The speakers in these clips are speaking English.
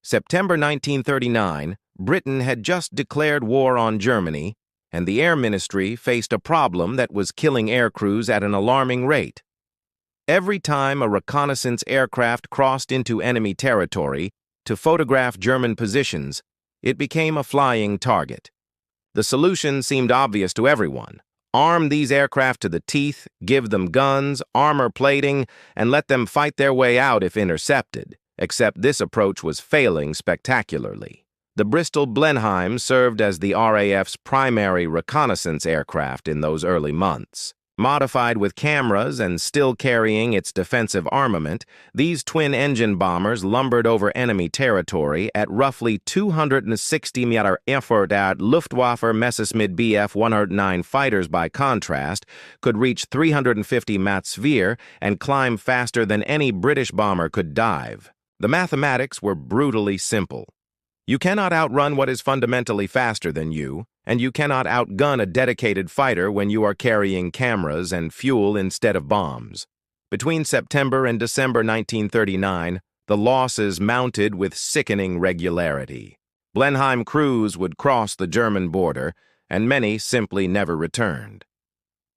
September 1939, Britain had just declared war on Germany, and the Air Ministry faced a problem that was killing aircrews at an alarming rate. Every time a reconnaissance aircraft crossed into enemy territory to photograph German positions, it became a flying target. The solution seemed obvious to everyone. Arm these aircraft to the teeth, give them guns, armor plating, and let them fight their way out if intercepted. Except this approach was failing spectacularly. The Bristol Blenheim served as the RAF's primary reconnaissance aircraft in those early months. Modified with cameras and still carrying its defensive armament, these twin-engine bombers lumbered over enemy territory at roughly 260 Meter effort at Luftwaffe Messerschmitt Bf 109 fighters, by contrast, could reach 350 Mach/s and climb faster than any British bomber could dive. The mathematics were brutally simple. You cannot outrun what is fundamentally faster than you, and you cannot outgun a dedicated fighter when you are carrying cameras and fuel instead of bombs. Between September and December 1939, the losses mounted with sickening regularity. Blenheim crews would cross the German border, and many simply never returned.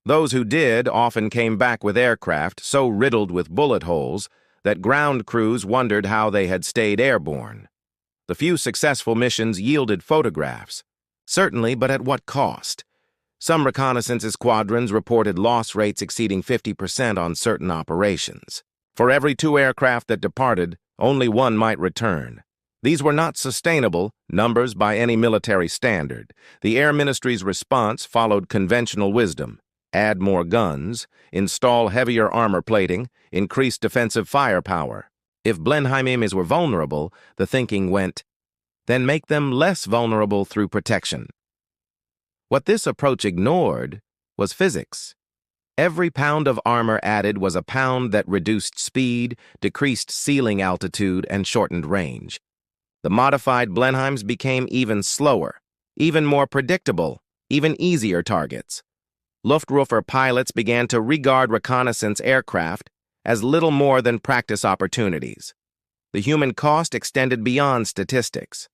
Those who did often came back with aircraft so riddled with bullet holes that ground crews wondered how they had stayed airborne. The few successful missions yielded photographs, certainly, but at what cost? Some reconnaissance squadrons reported loss rates exceeding 50% on certain operations. For every 2 aircraft that departed, only 1 might return. These were not sustainable numbers by any military standard. The Air Ministry's response followed conventional wisdom: add more guns, install heavier armor plating, increase defensive firepower. If Blenheims were vulnerable, the thinking went, then make them less vulnerable through protection. What this approach ignored was physics. Every pound of armor added was a pound that reduced speed, decreased ceiling altitude, and shortened range. The modified Blenheims became even slower, even more predictable, even easier targets. Luftwaffe pilots began to regard reconnaissance aircraft as little more than practice opportunities. The human cost extended beyond statistics.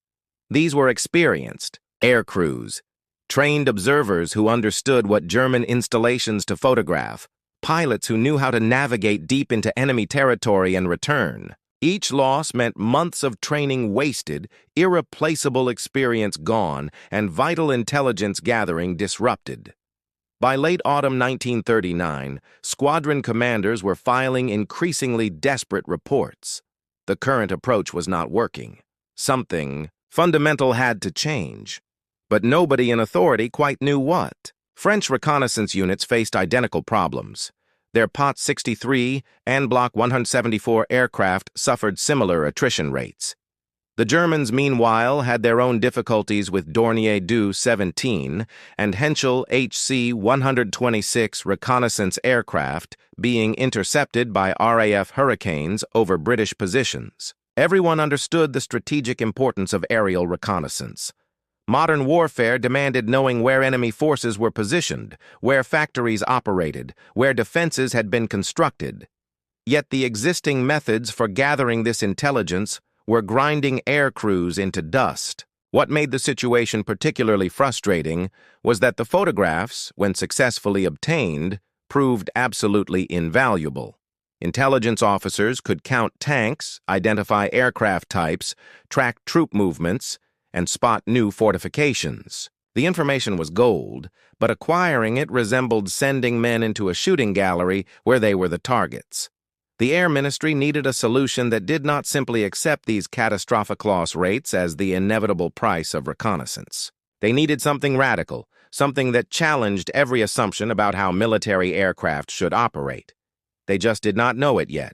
These were experienced air crews, trained observers who understood what German installations to photograph, pilots who knew how to navigate deep into enemy territory and return. Each loss meant months of training wasted, irreplaceable experience gone, and vital intelligence gathering disrupted. By late autumn 1939, squadron commanders were filing increasingly desperate reports. The current approach was not working. Something fundamental had to change. But nobody in authority quite knew what. French reconnaissance units faced identical problems. Their Pot 63 and Block 174 aircraft suffered similar attrition rates. The Germans, meanwhile, had their own difficulties with Dornier Du 17 and Henschel HC 126 reconnaissance aircraft being intercepted by RAF Hurricanes over British positions. Everyone understood the strategic importance of aerial reconnaissance. Modern warfare demanded knowing where enemy forces were positioned, where factories operated, where defenses had been constructed. Yet the existing methods for gathering this intelligence were grinding air crews into dust. What made the situation particularly frustrating was that the photographs, when successfully obtained, proved absolutely invaluable. Intelligence officers could count tanks, identify aircraft types, track troop movements, and spot new fortifications. The information was gold, but acquiring it resembled sending men into a shooting gallery where they were the targets. The Air Ministry needed a solution that did not simply accept these catastrophic loss rates as the inevitable price of reconnaissance. They needed something radical, something that challenged every assumption about how military aircraft should operate. They just did not know it yet.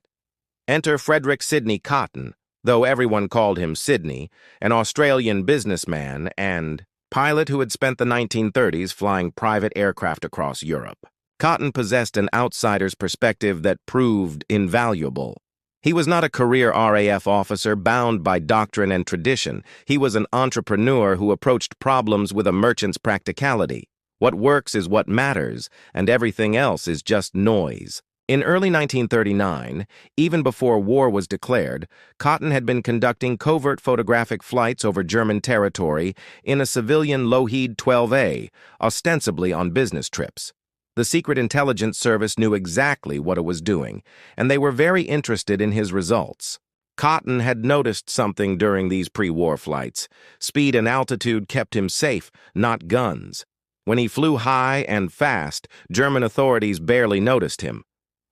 Enter Frederick Sidney Cotton, though everyone called him Sidney, an Australian businessman and pilot who had spent the 1930s flying private aircraft across Europe. Cotton possessed an outsider's perspective that proved invaluable. He was not a career RAF officer bound by doctrine and tradition. He was an entrepreneur who approached problems with a merchant's practicality. What works is what matters, and everything else is just noise. In early 1939, even before war was declared, Cotton had been conducting covert photographic flights over German territory in a civilian Lockheed 12A, ostensibly on business trips. The Secret Intelligence Service knew exactly what it was doing, and they were very interested in his results. Cotton had noticed something during these pre-war flights. Speed and altitude kept him safe, not guns. When he flew high and fast, German authorities barely noticed him.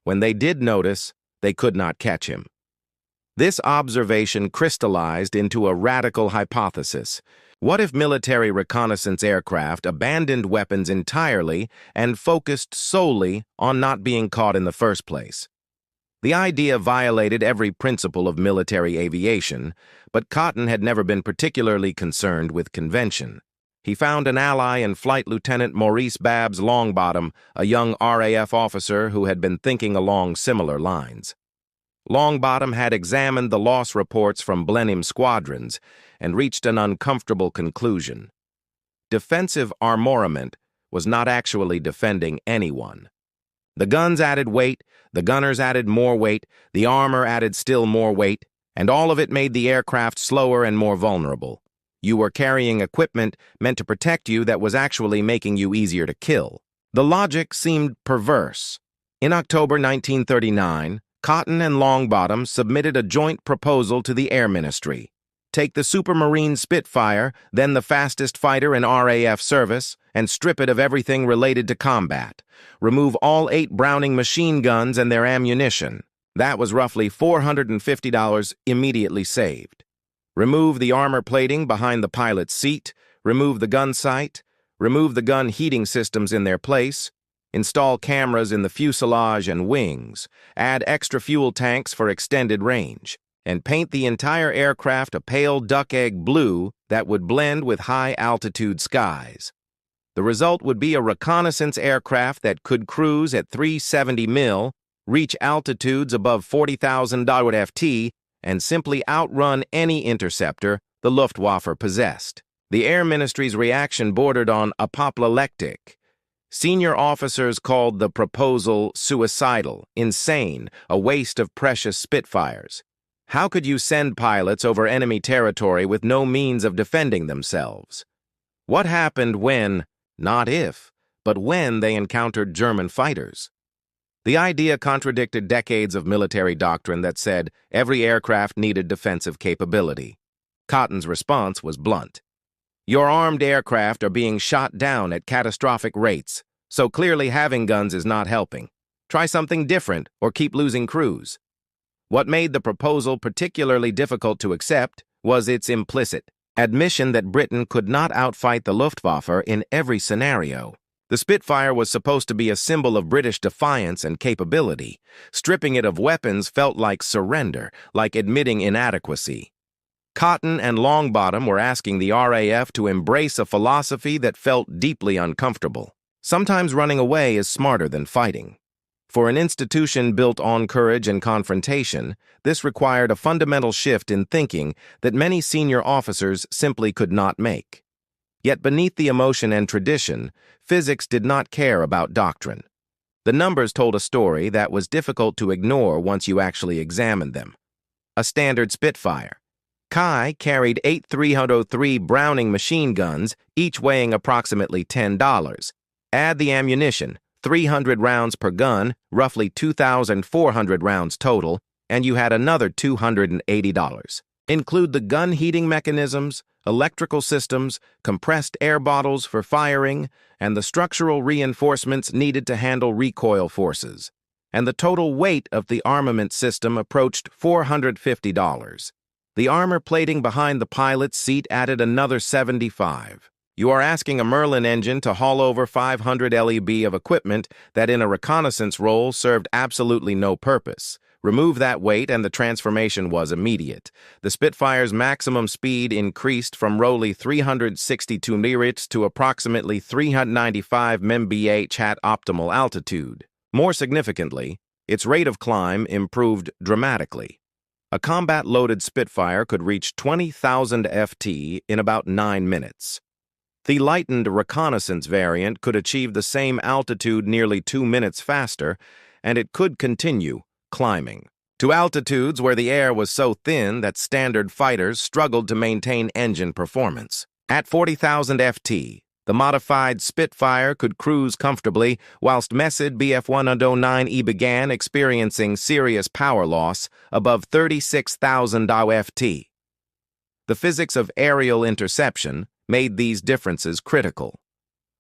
When they did notice, they could not catch him. This observation crystallized into a radical hypothesis. What if military reconnaissance aircraft abandoned weapons entirely and focused solely on not being caught in the first place? The idea violated every principle of military aviation, but Cotton had never been particularly concerned with convention. He found an ally in Flight Lieutenant Maurice Babs Longbottom, a young RAF officer who had been thinking along similar lines. Longbottom had examined the loss reports from Blenheim squadrons and reached an uncomfortable conclusion. Defensive armament was not actually defending anyone. The guns added weight, the gunners added more weight, the armor added still more weight, and all of it made the aircraft slower and more vulnerable. You were carrying equipment meant to protect you that was actually making you easier to kill. The logic seemed perverse. In October 1939, Cotton and Longbottom submitted a joint proposal to the Air Ministry. Take the Supermarine Spitfire, then the fastest fighter in RAF service, and strip it of everything related to combat. Remove all 8 Browning machine guns and their ammunition. That was roughly $450 immediately saved. Remove the armor plating behind the pilot's seat, remove the gun sight, remove the gun heating systems in their place, install cameras in the fuselage and wings, add extra fuel tanks for extended range, and paint the entire aircraft a pale duck-egg blue that would blend with high-altitude skies. The result would be a reconnaissance aircraft that could cruise at 370 mil, reach altitudes above 40,000 ft, and simply outrun any interceptor the Luftwaffe possessed. The Air Ministry's reaction bordered on apoplectic. Senior officers called the proposal suicidal, insane, a waste of precious Spitfires. How could you send pilots over enemy territory with no means of defending themselves? What happened when, not if, but when they encountered German fighters? The idea contradicted decades of military doctrine that said every aircraft needed defensive capability. Cotton's response was blunt. Your armed aircraft are being shot down at catastrophic rates, so clearly having guns is not helping. Try something different or keep losing crews. What made the proposal particularly difficult to accept was its implicit admission that Britain could not outfight the Luftwaffe in every scenario. The Spitfire was supposed to be a symbol of British defiance and capability. Stripping it of weapons felt like surrender, like admitting inadequacy. Cotton and Longbottom were asking the RAF to embrace a philosophy that felt deeply uncomfortable. Sometimes running away is smarter than fighting. For an institution built on courage and confrontation, this required a fundamental shift in thinking that many senior officers simply could not make. Yet beneath the emotion and tradition, physics did not care about doctrine. The numbers told a story that was difficult to ignore once you actually examined them. A standard Spitfire. Kai carried 8 303 Browning machine guns, each weighing approximately $10. Add the ammunition, 300 rounds per gun, roughly 2,400 rounds total, and you had another $280. Include the gun heating mechanisms, electrical systems, compressed air bottles for firing, and the structural reinforcements needed to handle recoil forces. And the total weight of the armament system approached $450. The armor plating behind the pilot's seat added another $75. You are asking a Merlin engine to haul over 500 lb of equipment that in a reconnaissance role served absolutely no purpose. Remove that weight and the transformation was immediate. The Spitfire's maximum speed increased from roughly 362 mph to approximately 395 mph at optimal altitude. More significantly, its rate of climb improved dramatically. A combat-loaded Spitfire could reach 20,000 ft in about 9 minutes. The lightened reconnaissance variant could achieve the same altitude nearly 2 minutes faster, and it could continue climbing to altitudes where the air was so thin that standard fighters struggled to maintain engine performance. At 40,000 ft, the modified Spitfire could cruise comfortably, whilst Messed Bf-109E began experiencing serious power loss above 36,000 ft. The physics of aerial interception made these differences critical.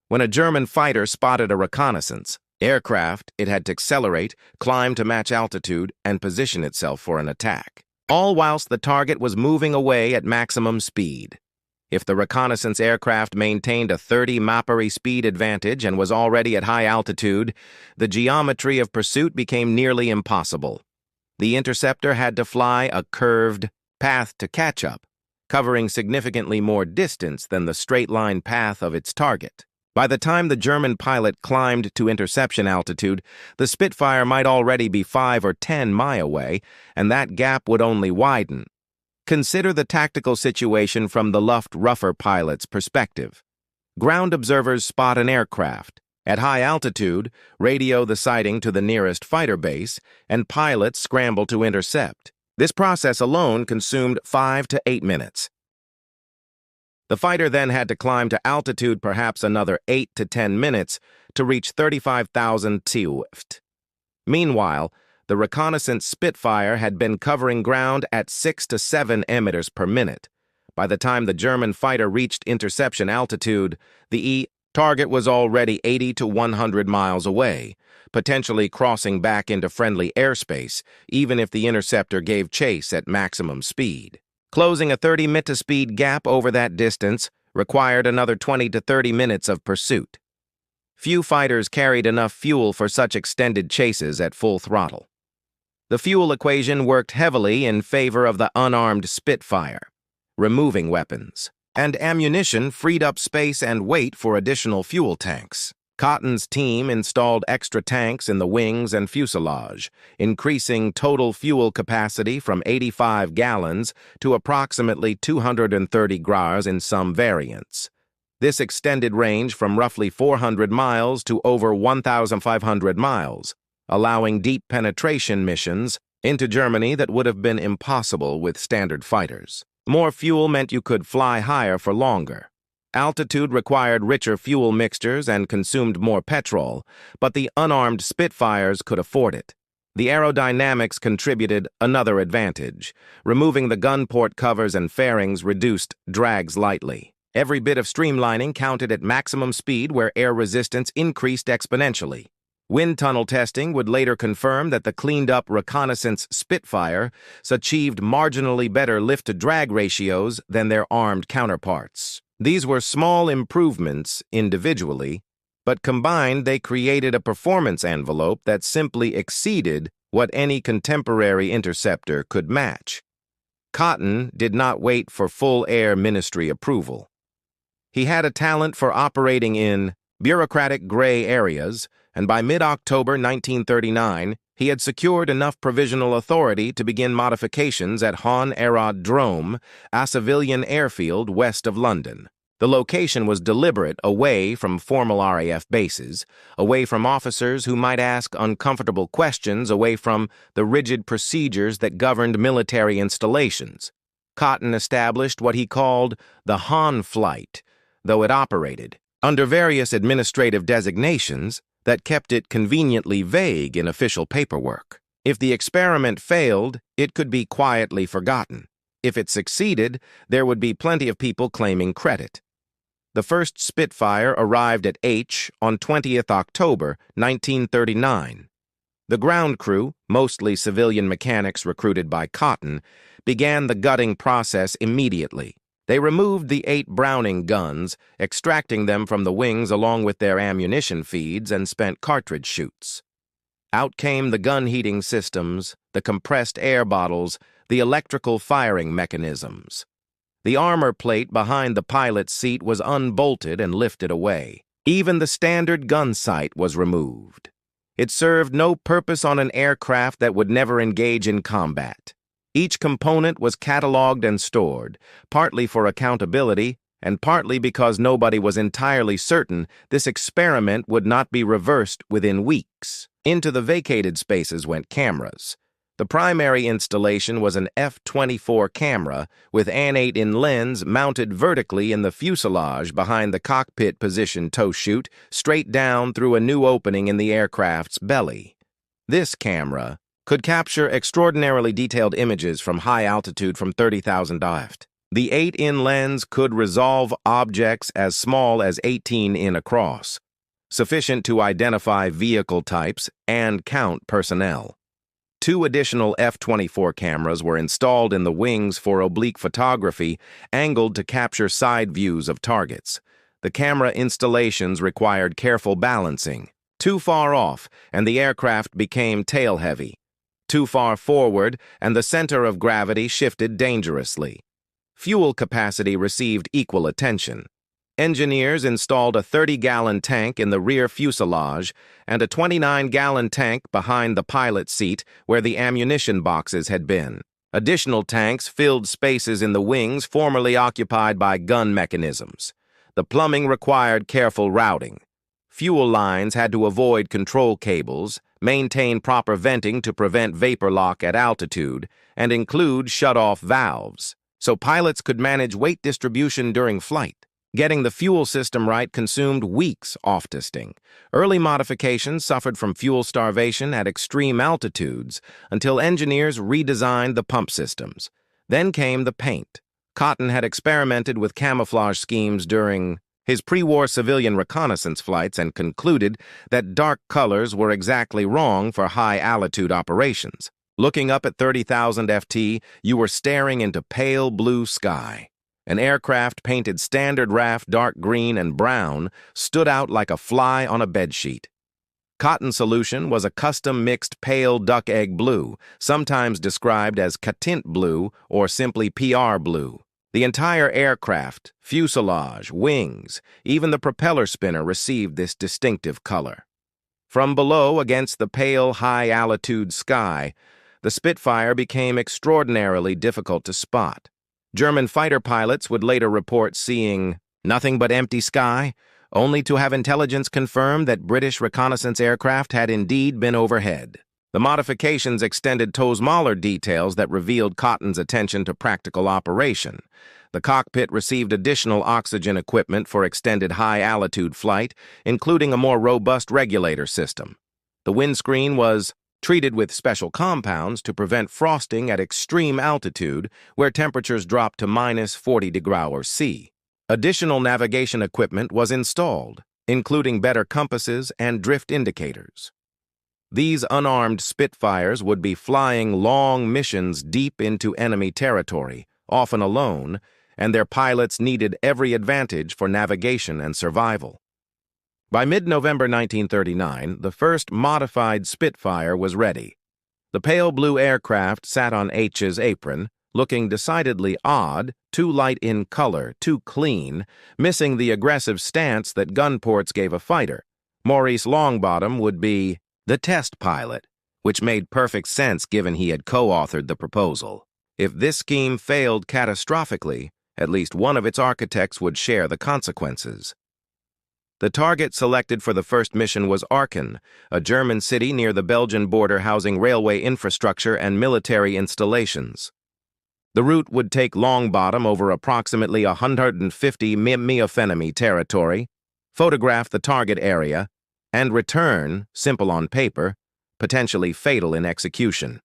When a German fighter spotted a reconnaissance aircraft, it had to accelerate, climb to match altitude, and position itself for an attack, all whilst the target was moving away at maximum speed. If the reconnaissance aircraft maintained a 30 Mach/s speed advantage and was already at high altitude, the geometry of pursuit became nearly impossible. The interceptor had to fly a curved path to catch up, covering significantly more distance than the straight-line path of its target. By the time the German pilot climbed to interception altitude, the Spitfire might already be 5 or 10 miles away, and that gap would only widen. Consider the tactical situation from the Luftwaffe pilot's perspective. Ground observers spot an aircraft. At high altitude, radio the sighting to the nearest fighter base, and pilots scramble to intercept. This process alone consumed 5 to 8 minutes. The fighter then had to climb to altitude perhaps another 8 to 10 minutes to reach 35,000 ft. Meanwhile, the reconnaissance Spitfire had been covering ground at 6 to 7 meters per minute. By the time the German fighter reached interception altitude, the target was already 80 to 100 miles away, potentially crossing back into friendly airspace, even if the interceptor gave chase at maximum speed. Closing a 30-minute speed gap over that distance required another 20 to 30 minutes of pursuit. Few fighters carried enough fuel for such extended chases at full throttle. The fuel equation worked heavily in favor of the unarmed Spitfire. Removing weapons and ammunition freed up space and weight for additional fuel tanks. Cotton's team installed extra tanks in the wings and fuselage, increasing total fuel capacity from 85 gallons to approximately 230 gras in some variants. This extended range from roughly 400 miles to over 1,500 miles, allowing deep penetration missions into Germany that would have been impossible with standard fighters. More fuel meant you could fly higher for longer. Altitude required richer fuel mixtures and consumed more petrol, but the unarmed Spitfires could afford it. The aerodynamics contributed another advantage. Removing the gun port covers and fairings reduced drags lightly. Every bit of streamlining counted at maximum speed where air resistance increased exponentially. Wind tunnel testing would later confirm that the cleaned-up reconnaissance Spitfire achieved marginally better lift-to-drag ratios than their armed counterparts. These were small improvements individually, but combined they created a performance envelope that simply exceeded what any contemporary interceptor could match. Cotton did not wait for full Air Ministry approval. He had a talent for operating in bureaucratic gray areas, and by mid-October 1939, he had secured enough provisional authority to begin modifications at Han Aerodrome, a civilian airfield west of London. The location was deliberate, away from formal RAF bases, away from officers who might ask uncomfortable questions, away from the rigid procedures that governed military installations. Cotton established what he called the Han Flight, though it operated under various administrative designations that kept it conveniently vague in official paperwork. If the experiment failed, it could be quietly forgotten. If it succeeded, there would be plenty of people claiming credit. The first Spitfire arrived at H on 20th October 1939. The ground crew, mostly civilian mechanics recruited by Cotton, began the gutting process immediately. They removed the 8 Browning guns, extracting them from the wings along with their ammunition feeds and spent cartridge chutes. Out came the gun heating systems, the compressed air bottles, the electrical firing mechanisms. The armor plate behind the pilot's seat was unbolted and lifted away. Even the standard gun sight was removed. It served no purpose on an aircraft that would never engage in combat. Each component was cataloged and stored, partly for accountability and partly because nobody was entirely certain this experiment would not be reversed within weeks. Into the vacated spaces went cameras. The primary installation was an F-24 camera with an 8-in lens mounted vertically in the fuselage behind the cockpit position tow chute, straight down through a new opening in the aircraft's belly. This camera could capture extraordinarily detailed images from high altitude from 30,000 aft. The 8-in lens could resolve objects as small as 18 in across, sufficient to identify vehicle types and count personnel. 2 additional F-24 cameras were installed in the wings for oblique photography, angled to capture side views of targets. The camera installations required careful balancing. Too far off, and the aircraft became tail-heavy. Too far forward, and the center of gravity shifted dangerously. Fuel capacity received equal attention. Engineers installed a 30-gallon tank in the rear fuselage and a 29-gallon tank behind the pilot's seat where the ammunition boxes had been. Additional tanks filled spaces in the wings formerly occupied by gun mechanisms. The plumbing required careful routing. Fuel lines had to avoid control cables, maintain proper venting to prevent vapor lock at altitude, and include shut-off valves, so pilots could manage weight distribution during flight. Getting the fuel system right consumed weeks off-testing. Early modifications suffered from fuel starvation at extreme altitudes until engineers redesigned the pump systems. Then came the paint. Cotton had experimented with camouflage schemes during his pre-war civilian reconnaissance flights and concluded that dark colors were exactly wrong for high-altitude operations. Looking up at 30,000 FT, you were staring into pale blue sky. An aircraft painted standard RAF dark green and brown stood out like a fly on a bedsheet. Cotton solution was a custom mixed pale duck egg blue, sometimes described as catint blue or simply PR blue. The entire aircraft, fuselage, wings, even the propeller spinner received this distinctive color. From below, against the pale high-altitude sky, the Spitfire became extraordinarily difficult to spot. German fighter pilots would later report seeing nothing but empty sky, only to have intelligence confirm that British reconnaissance aircraft had indeed been overhead. The modifications extended Toes-Mahler details that revealed Cotton's attention to practical operation. The cockpit received additional oxygen equipment for extended high-altitude flight, including a more robust regulator system. The windscreen was treated with special compounds to prevent frosting at extreme altitude where temperatures dropped to -40°C. Additional navigation equipment was installed, including better compasses and drift indicators. These unarmed Spitfires would be flying long missions deep into enemy territory, often alone, and their pilots needed every advantage for navigation and survival. By mid-November 1939, the first modified Spitfire was ready. The pale blue aircraft sat on H's apron, looking decidedly odd, too light in color, too clean, missing the aggressive stance that gunports gave a fighter. Maurice Longbottom would be the test pilot, which made perfect sense given he had co-authored the proposal. If this scheme failed catastrophically, at least one of its architects would share the consequences. The target selected for the first mission was Aachen, a German city near the Belgian border housing railway infrastructure and military installations. The route would take Longbottom over approximately 150 mi of enemy territory, photograph the target area, and return, simple on paper, potentially fatal in execution.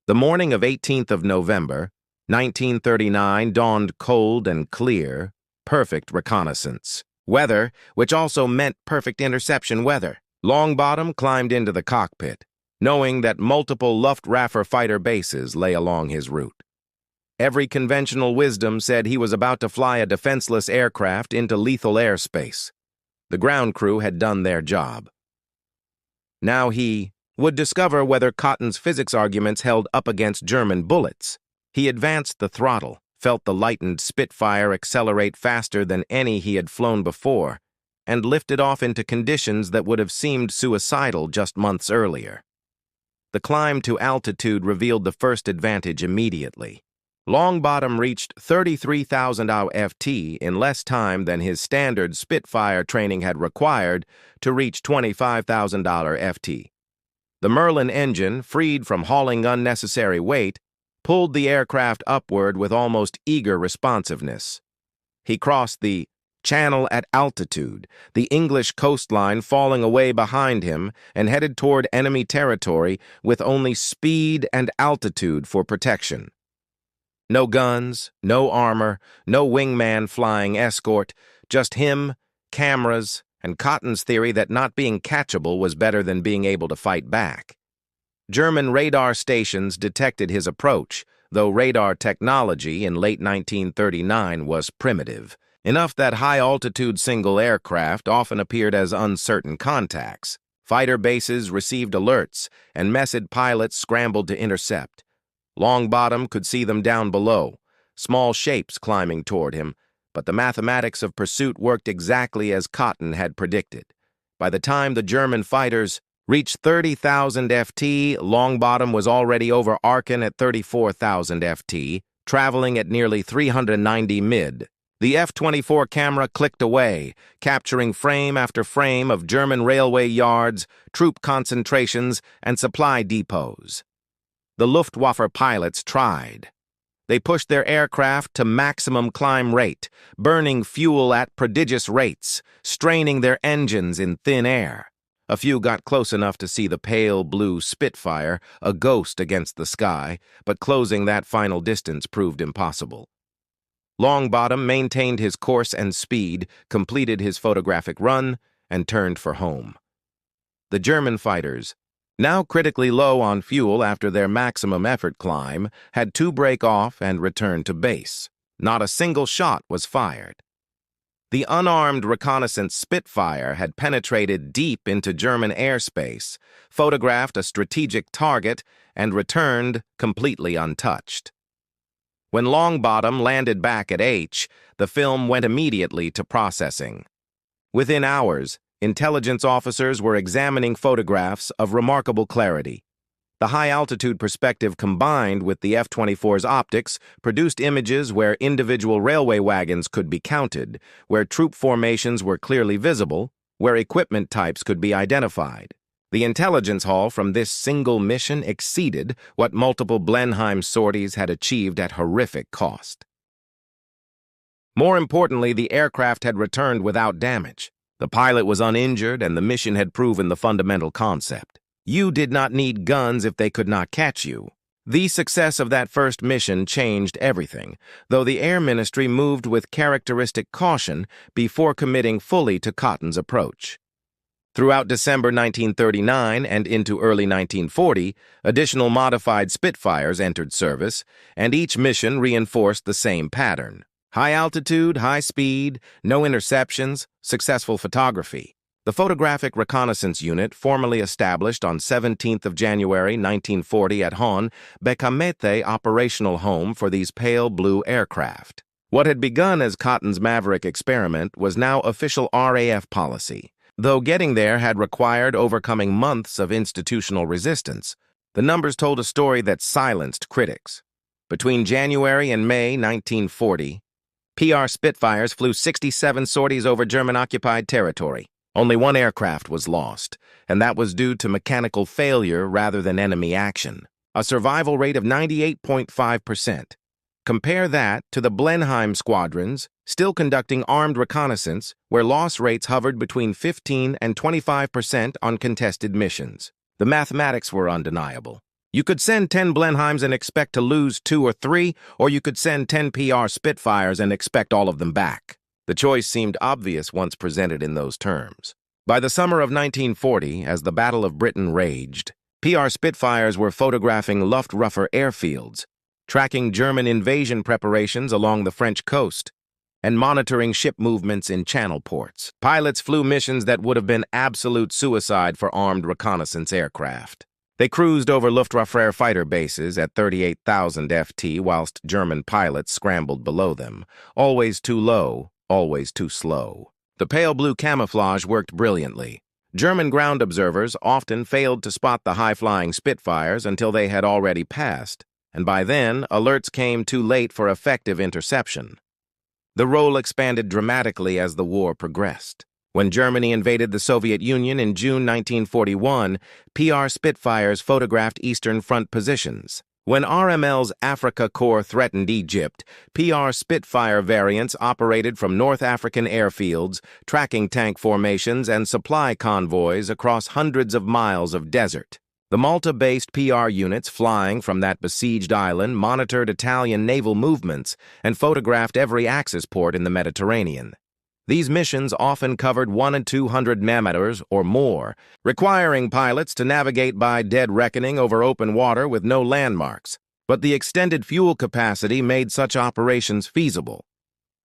The morning of 18th of November, 1939 dawned cold and clear, perfect reconnaissance. Weather, which also meant perfect interception weather. Longbottom climbed into the cockpit, knowing that multiple Luftwaffe fighter bases lay along his route. Every conventional wisdom said he was about to fly a defenseless aircraft into lethal airspace. The ground crew had done their job. Now he would discover whether Cotton's physics arguments held up against German bullets. He advanced the throttle, felt the lightened Spitfire accelerate faster than any he had flown before, and lifted off into conditions that would have seemed suicidal just months earlier. The climb to altitude revealed the first advantage immediately. Longbottom reached 33,000 FT in less time than his standard Spitfire training had required to reach 25,000 FT. The Merlin engine, freed from hauling unnecessary weight, pulled the aircraft upward with almost eager responsiveness. He crossed the channel at altitude, the English coastline falling away behind him, and headed toward enemy territory with only speed and altitude for protection. No guns, no armor, no wingman flying escort, just him, cameras, and Cotton's theory that not being catchable was better than being able to fight back. German radar stations detected his approach, though radar technology in late 1939 was primitive, enough that high-altitude single aircraft often appeared as uncertain contacts. Fighter bases received alerts, and messed pilots scrambled to intercept. Longbottom could see them down below, small shapes climbing toward him, but the mathematics of pursuit worked exactly as Cotton had predicted. By the time the German fighters reached 30,000 FT, Longbottom was already over Aachen at 34,000 FT, traveling at nearly 390 mid. The F-24 camera clicked away, capturing frame after frame of German railway yards, troop concentrations, and supply depots. The Luftwaffe pilots tried. They pushed their aircraft to maximum climb rate, burning fuel at prodigious rates, straining their engines in thin air. A few got close enough to see the pale blue Spitfire, a ghost against the sky, but closing that final distance proved impossible. Longbottom maintained his course and speed, completed his photographic run, and turned for home. The German fighters, now critically low on fuel after their maximum effort climb, had to break off and return to base. Not a single shot was fired. The unarmed Reconnaissance Spitfire had penetrated deep into German airspace, photographed a strategic target, and returned completely untouched. When Longbottom landed back at H, the film went immediately to processing. Within hours, intelligence officers were examining photographs of remarkable clarity. The high-altitude perspective combined with the F-24's optics produced images where individual railway wagons could be counted, where troop formations were clearly visible, where equipment types could be identified. The intelligence haul from this single mission exceeded what multiple Blenheim sorties had achieved at horrific cost. More importantly, the aircraft had returned without damage. The pilot was uninjured, and the mission had proven the fundamental concept. You did not need guns if they could not catch you. The success of that first mission changed everything, though the Air Ministry moved with characteristic caution before committing fully to Cotton's approach. Throughout December 1939 and into early 1940, additional modified Spitfires entered service, and each mission reinforced the same pattern. High altitude, high speed, no interceptions, successful photography. The Photographic Reconnaissance Unit, formally established on 17th of January 1940 at Hon, became operational home for these pale blue aircraft. What had begun as Cotton's Maverick experiment was now official RAF policy. Though getting there had required overcoming months of institutional resistance, the numbers told a story that silenced critics. Between January and May 1940, PR Spitfires flew 67 sorties over German-occupied territory. Only one aircraft was lost, and that was due to mechanical failure rather than enemy action. A survival rate of 98.5%. Compare that to the Blenheim squadrons, still conducting armed reconnaissance, where loss rates hovered between 15 and 25% on contested missions. The mathematics were undeniable. You could send 10 Blenheims and expect to lose 2 or 3, or you could send 10 PR Spitfires and expect all of them back. The choice seemed obvious once presented in those terms. By the summer of 1940, as the Battle of Britain raged, PR Spitfires were photographing Luftwaffe airfields, tracking German invasion preparations along the French coast, and monitoring ship movements in channel ports. Pilots flew missions that would have been absolute suicide for armed reconnaissance aircraft. They cruised over Luftwaffe fighter bases at 38,000 FT whilst German pilots scrambled below them, always too low, always too slow. The pale blue camouflage worked brilliantly. German ground observers often failed to spot the high-flying Spitfires until they had already passed. and by then, alerts came too late for effective interception. The role expanded dramatically as the war progressed. When Germany invaded the Soviet Union in June 1941, PR Spitfires photographed Eastern Front positions. When RML's Africa Corps threatened Egypt, PR Spitfire variants operated from North African airfields, tracking tank formations, and supply convoys across hundreds of miles of desert. The Malta-based PR units flying from that besieged island monitored Italian naval movements and photographed every Axis port in the Mediterranean. These missions often covered 100 and 200 kilometers or more, requiring pilots to navigate by dead reckoning over open water with no landmarks. But the extended fuel capacity made such operations feasible.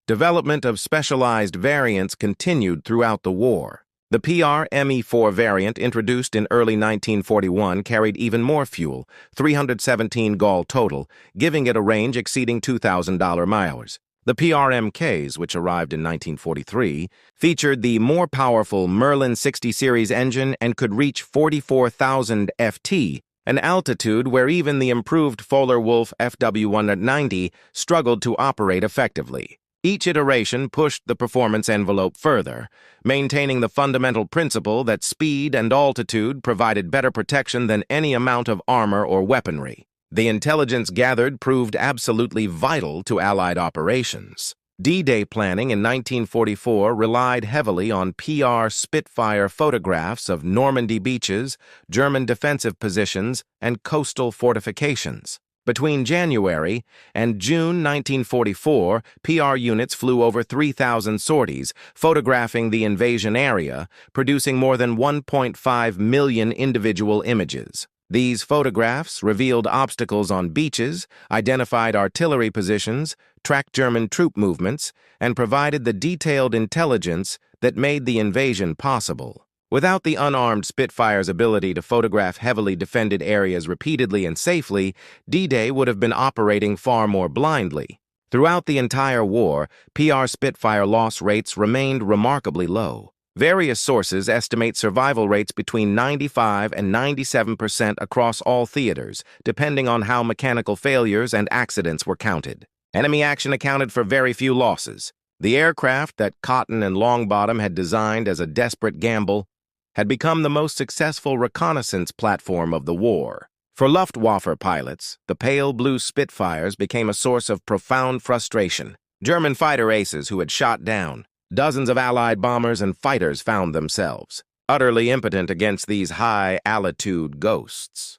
Development of specialized variants continued throughout the war. The PR ME4 variant introduced in early 1941 carried even more fuel, 317 gall total, giving it a range exceeding 2,000 miles. The PRMKs, which arrived in 1943, featured the more powerful Merlin 60 series engine and could reach 44,000 ft, an altitude where even the improved Fowler-Wolf FW-190 struggled to operate effectively. Each iteration pushed the performance envelope further, maintaining the fundamental principle that speed and altitude provided better protection than any amount of armor or weaponry. The intelligence gathered proved absolutely vital to Allied operations. D-Day planning in 1944 relied heavily on PR Spitfire photographs of Normandy beaches, German defensive positions, and coastal fortifications. Between January and June 1944, PR units flew over 3,000 sorties, photographing the invasion area, producing more than 1.5 million individual images. These photographs revealed obstacles on beaches, identified artillery positions, tracked German troop movements, and provided the detailed intelligence that made the invasion possible. Without the unarmed Spitfire's ability to photograph heavily defended areas repeatedly and safely, D-Day would have been operating far more blindly. Throughout the entire war, PR Spitfire loss rates remained remarkably low. Various sources estimate survival rates between 95 and 97% across all theaters, depending on how mechanical failures and accidents were counted. Enemy action accounted for very few losses. The aircraft that Cotton and Longbottom had designed as a desperate gamble had become the most successful reconnaissance platform of the war. For Luftwaffe pilots, the pale blue Spitfires became a source of profound frustration. German fighter aces who had shot down dozens of Allied bombers and fighters found themselves utterly impotent against these high-altitude ghosts.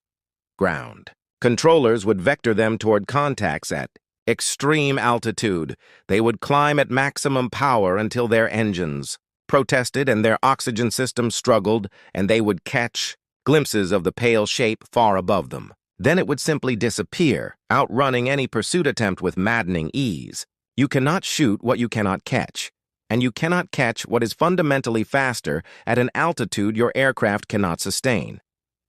Ground controllers would vector them toward contacts at extreme altitude. They would climb at maximum power until their engines protested and their oxygen systems struggled, and they would catch glimpses of the pale shape far above them. Then it would simply disappear, outrunning any pursuit attempt with maddening ease. You cannot shoot what you cannot catch, and you cannot catch what is fundamentally faster at an altitude your aircraft cannot sustain.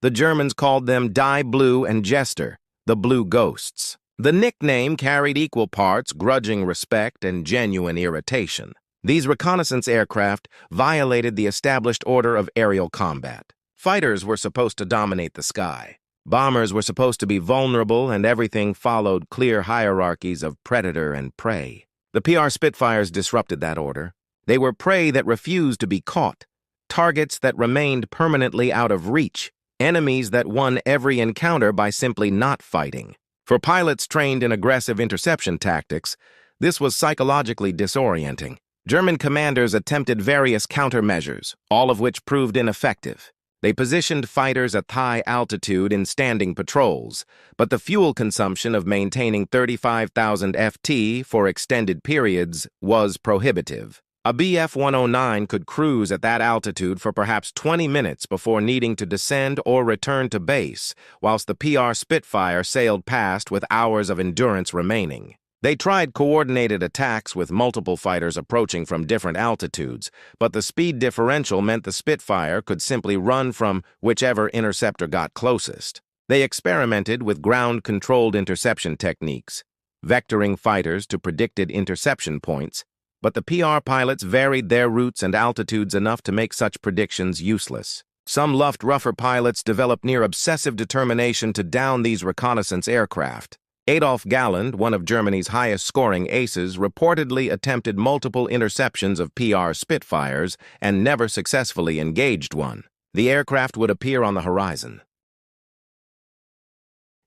The Germans called them Die Blue and Jester, the Blue Ghosts. The nickname carried equal parts grudging respect and genuine irritation. These reconnaissance aircraft violated the established order of aerial combat. Fighters were supposed to dominate the sky. Bombers were supposed to be vulnerable, and everything followed clear hierarchies of predator and prey. The PR Spitfires disrupted that order. They were prey that refused to be caught, targets that remained permanently out of reach, enemies that won every encounter by simply not fighting. For pilots trained in aggressive interception tactics, this was psychologically disorienting. German commanders attempted various countermeasures, all of which proved ineffective. They positioned fighters at high altitude in standing patrols, but the fuel consumption of maintaining 35,000 ft for extended periods was prohibitive. A Bf-109 could cruise at that altitude for perhaps 20 minutes before needing to descend or return to base, whilst the PR Spitfire sailed past with hours of endurance remaining. They tried coordinated attacks with multiple fighters approaching from different altitudes, but the speed differential meant the Spitfire could simply run from whichever interceptor got closest. They experimented with ground-controlled interception techniques, vectoring fighters to predicted interception points, but the PR pilots varied their routes and altitudes enough to make such predictions useless. Some Luftwaffe pilots developed near-obsessive determination to down these reconnaissance aircraft. Adolf Galland, one of Germany's highest-scoring aces, reportedly attempted multiple interceptions of PR Spitfires and never successfully engaged one. The aircraft would appear on the horizon.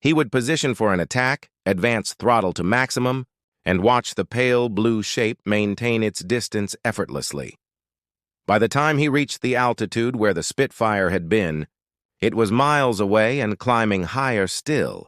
He would position for an attack, advance throttle to maximum, and watch the pale blue shape maintain its distance effortlessly. By the time he reached the altitude where the Spitfire had been, it was miles away and climbing higher still.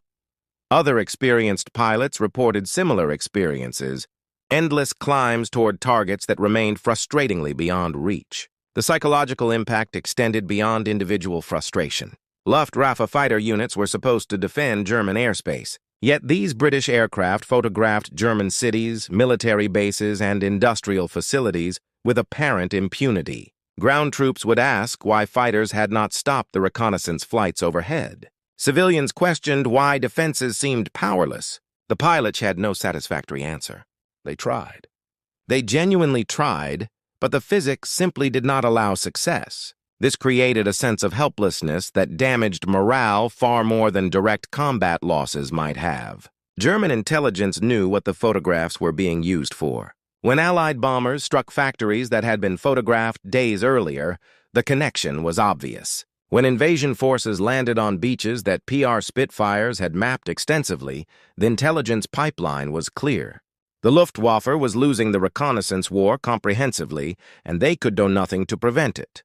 Other experienced pilots reported similar experiences, endless climbs toward targets that remained frustratingly beyond reach. The psychological impact extended beyond individual frustration. Luftwaffe fighter units were supposed to defend German airspace, yet these British aircraft photographed German cities, military bases, and industrial facilities with apparent impunity. Ground troops would ask why fighters had not stopped the reconnaissance flights overhead. Civilians questioned why defenses seemed powerless. The pilots had no satisfactory answer. They tried. They genuinely tried, but the physics simply did not allow success. This created a sense of helplessness that damaged morale far more than direct combat losses might have. German intelligence knew what the photographs were being used for. When Allied bombers struck factories that had been photographed days earlier, the connection was obvious. When invasion forces landed on beaches that PR Spitfires had mapped extensively, the intelligence pipeline was clear. The Luftwaffe was losing the reconnaissance war comprehensively, and they could do nothing to prevent it.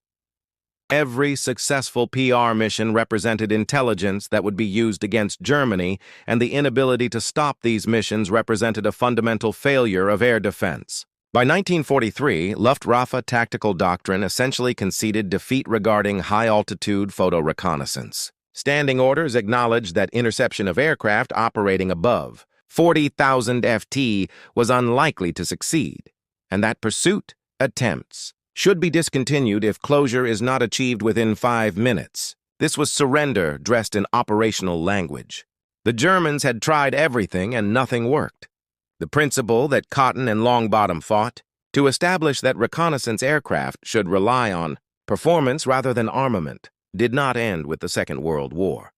Every successful PR mission represented intelligence that would be used against Germany, and the inability to stop these missions represented a fundamental failure of air defense. By 1943, Luftwaffe tactical doctrine essentially conceded defeat regarding high-altitude photo reconnaissance. Standing orders acknowledged that interception of aircraft operating above 40,000 FT was unlikely to succeed, and that pursuit attempts should be discontinued if closure is not achieved within 5 minutes. This was surrender dressed in operational language. The Germans had tried everything and nothing worked. The principle that Cotton and Longbottom fought, to establish that reconnaissance aircraft should rely on performance rather than armament, did not end with the Second World War.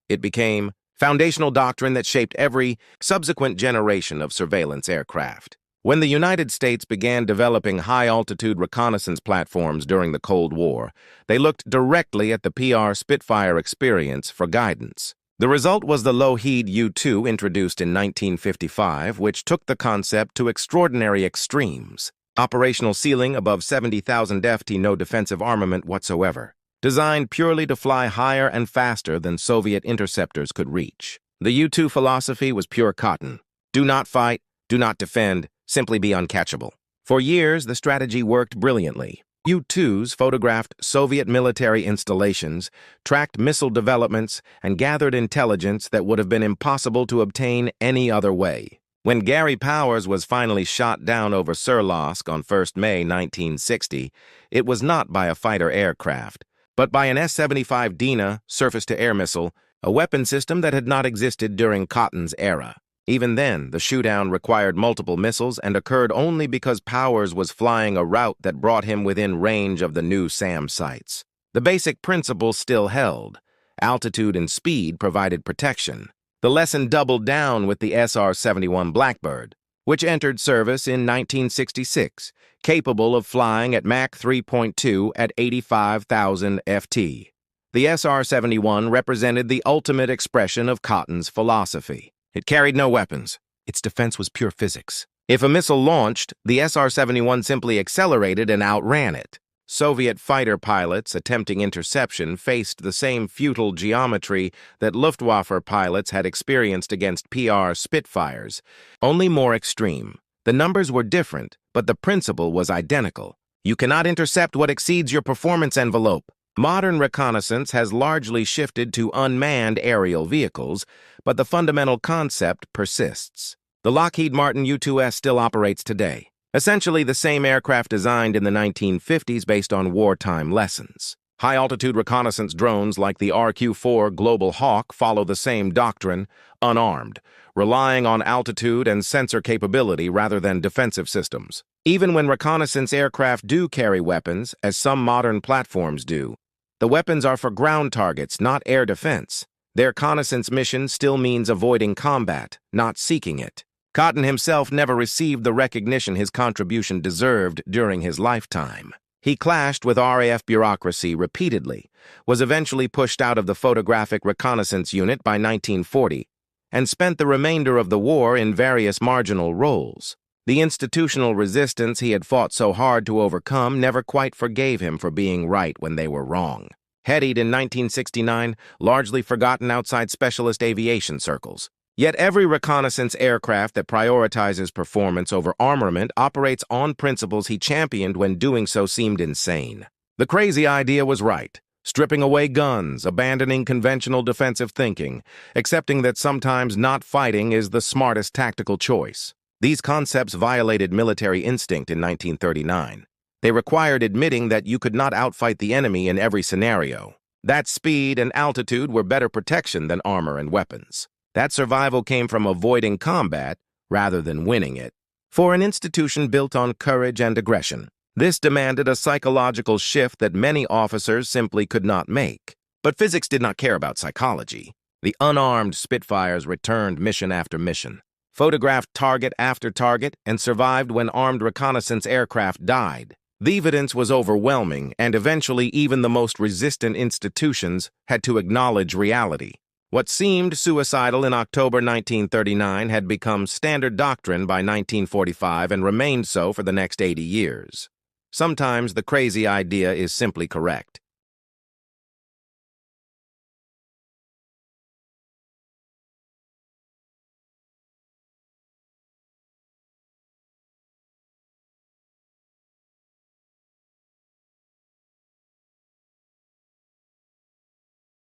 It became foundational doctrine that shaped every subsequent generation of surveillance aircraft. When the United States began developing high-altitude reconnaissance platforms during the Cold War, they looked directly at the PR Spitfire experience for guidance. The result was the Lockheed U-2 introduced in 1955, which took the concept to extraordinary extremes. Operational ceiling above 70,000 FT, no defensive armament whatsoever. Designed purely to fly higher and faster than Soviet interceptors could reach. The U-2 philosophy was pure cotton. Do not fight, do not defend, simply be uncatchable. For years, the strategy worked brilliantly. U-2s photographed Soviet military installations, tracked missile developments, and gathered intelligence that would have been impossible to obtain any other way. When Gary Powers was finally shot down over Surlovsk on 1 May 1960, it was not by a fighter aircraft, but by an S-75 Dina surface-to-air missile, a weapon system that had not existed during Cotton's era. Even then, the shootdown required multiple missiles and occurred only because Powers was flying a route that brought him within range of the new SAM sites. The basic principle still held. Altitude and speed provided protection. The lesson doubled down with the SR-71 Blackbird, which entered service in 1966, capable of flying at Mach 3.2 at 85,000 FT. The SR-71 represented the ultimate expression of Cotton's philosophy. It carried no weapons. Its defense was pure physics. If a missile launched, the SR-71 simply accelerated and outran it. Soviet fighter pilots attempting interception faced the same futile geometry that Luftwaffe pilots had experienced against PR Spitfires, only more extreme. The numbers were different, but the principle was identical. You cannot intercept what exceeds your performance envelope. Modern reconnaissance has largely shifted to unmanned aerial vehicles, but the fundamental concept persists. The Lockheed Martin U-2S still operates today, essentially the same aircraft designed in the 1950s based on wartime lessons. High-altitude reconnaissance drones like the RQ-4 Global Hawk follow the same doctrine, unarmed, relying on altitude and sensor capability rather than defensive systems. Even when reconnaissance aircraft do carry weapons, as some modern platforms do, the weapons are for ground targets, not air defense. Their reconnaissance mission still means avoiding combat, not seeking it. Cotton himself never received the recognition his contribution deserved during his lifetime. He clashed with RAF bureaucracy repeatedly, was eventually pushed out of the Photographic Reconnaissance Unit by 1940, and spent the remainder of the war in various marginal roles. The institutional resistance he had fought so hard to overcome never quite forgave him for being right when they were wrong. Headied in 1969, largely forgotten outside specialist aviation circles. Yet every reconnaissance aircraft that prioritizes performance over armament operates on principles he championed when doing so seemed insane. The crazy idea was right, stripping away guns, abandoning conventional defensive thinking, accepting that sometimes not fighting is the smartest tactical choice. These concepts violated military instinct in 1939. They required admitting that you could not outfight the enemy in every scenario. That speed and altitude were better protection than armor and weapons. That survival came from avoiding combat rather than winning it. For an institution built on courage and aggression, this demanded a psychological shift that many officers simply could not make. But physics did not care about psychology. The unarmed Spitfires returned mission after mission, photographed target after target, and survived when armed reconnaissance aircraft died. The evidence was overwhelming, and eventually even the most resistant institutions had to acknowledge reality. What seemed suicidal in October 1939 had become standard doctrine by 1945 and remained so for the next 80 years. Sometimes the crazy idea is simply correct.